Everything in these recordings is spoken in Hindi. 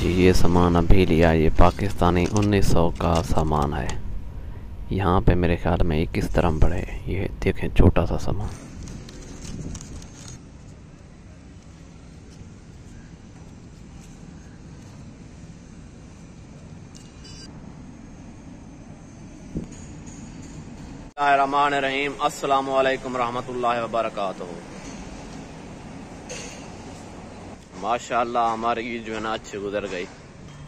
जी ये सामान अभी लिया, ये पाकिस्तानी 1900 का सामान है। यहाँ पे मेरे ख्याल में 21 दरम पड़े। ये देखें छोटा सा सामान। रहमान-ए-रहीम। अस्सलामु अलैकुम रहमतुल्लाहि व बरकातुहू। माशाअल्लाह हमारी ईद जो है ना अच्छी गुजर गई।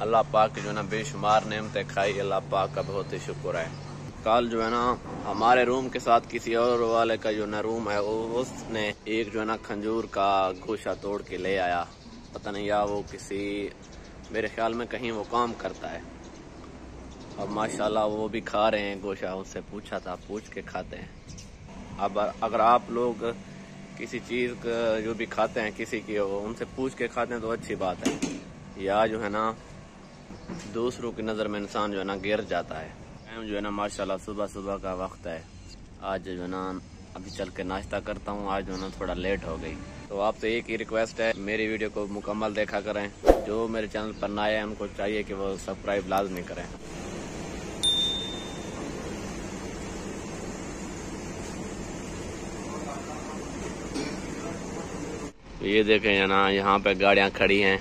अल्लाह पाक की जो है ना बेशुमार नेमतें खाई। अल्लाह पाक का बहुत ही शुक्र है। कल जो है ना हमारे रूम के साथ किसी और वाले का जो ना रूम है उसने एक जो है ना खंजूर का गोशा तोड़ के ले आया। पता नहीं या वो किसी, मेरे ख्याल में कहीं वो काम करता है। अब माशाल्लाह वो भी खा रहे हैं गोशा। उससे पूछा था, पूछ के खाते हैं। अब अगर आप लोग किसी चीज़ जो भी खाते हैं किसी की, उनसे पूछ के खाते हैं तो अच्छी बात है। या जो है ना दूसरों की नज़र में इंसान जो है ना गिर जाता है। टाइम जो है ना माशाल्लाह सुबह सुबह का वक्त है। आज जो है ना अभी चल के नाश्ता करता हूँ। आज जो है ना थोड़ा लेट हो गई। तो आपसे एक ही रिक्वेस्ट है, मेरी वीडियो को मुकम्मल देखा करें। जो मेरे चैनल पर नए हैं उनको चाहिए कि वो सब्सक्राइब लाजमी करें। ये देखें ना यहाँ पे गाड़ियाँ खड़ी हैं।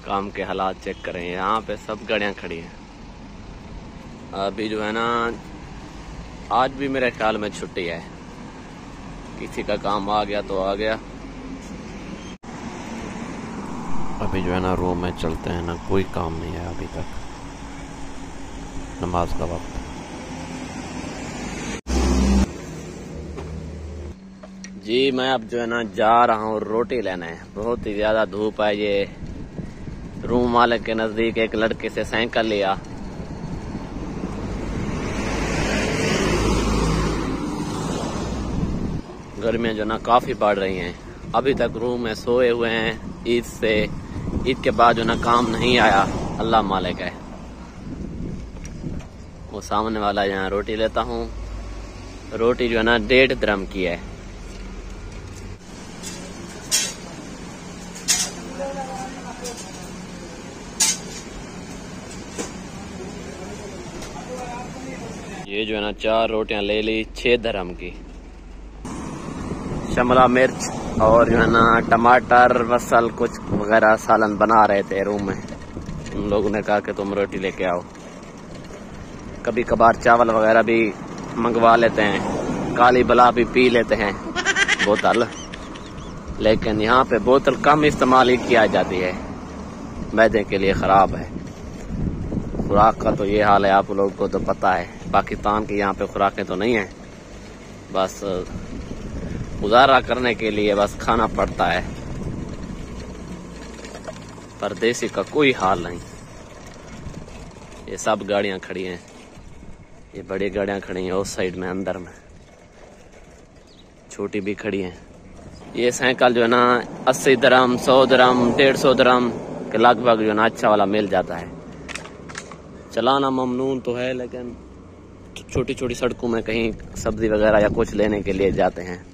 काम के हालात चेक करें। यहाँ पे सब गाड़ियाँ खड़ी हैं। अभी जो है ना आज भी मेरे ख्याल में छुट्टी है। किसी का काम आ गया तो आ गया। अभी जो है ना रूम में चलते हैं ना, कोई काम नहीं है अभी तक। नमाज का वक्त। जी मैं अब जो है ना जा रहा हूँ रोटी लेने। बहुत ही ज्यादा धूप है। ये रूम वाले के नजदीक एक लड़के से साइकिल लिया। गर्मियाँ जो ना काफी बढ़ रही हैं। अभी तक रूम में सोए हुए हैं। ईद के बाद जो ना काम नहीं आया। अल्लाह मालिक है। वो सामने वाला यहाँ रोटी लेता हूँ। रोटी जो है ना 1.5 दिरहम की है। ये जो है ना 4 रोटियां ले ली 6 दिरहम की। शिमला मिर्च और जो है ना टमाटर वसल कुछ वगैरह सालन बना रहे थे रूम में। उन लोगों ने कहा कि तुम रोटी लेके आओ। कभी कभार चावल वगैरह भी मंगवा लेते हैं। काली बला भी पी लेते हैं बोतल। लेकिन यहाँ पे बोतल कम इस्तेमाल ही किया जाती है। मैदे के लिए ख़राब है। खुराक का तो ये हाल है, आप लोगों को तो पता है। पाकिस्तान की यहाँ पे खुराकें तो नहीं है। बस गुजारा करने के लिए बस खाना पड़ता है। परदेसी का कोई हाल नहीं। ये सब गाड़ियाँ खड़ी हैं। ये बड़ी गाड़ियाँ खड़ी हैं उस साइड में अंदर में। छोटी भी खड़ी हैं। ये साइकिल जो है ना 80 दिरहम 100 दिरहम 150 दिरहम के लगभग जो है ना अच्छा वाला मिल जाता है। चलाना ममनून तो है, लेकिन छोटी छोटी सड़कों में कहीं सब्जी वगैरह या कुछ लेने के लिए जाते हैं।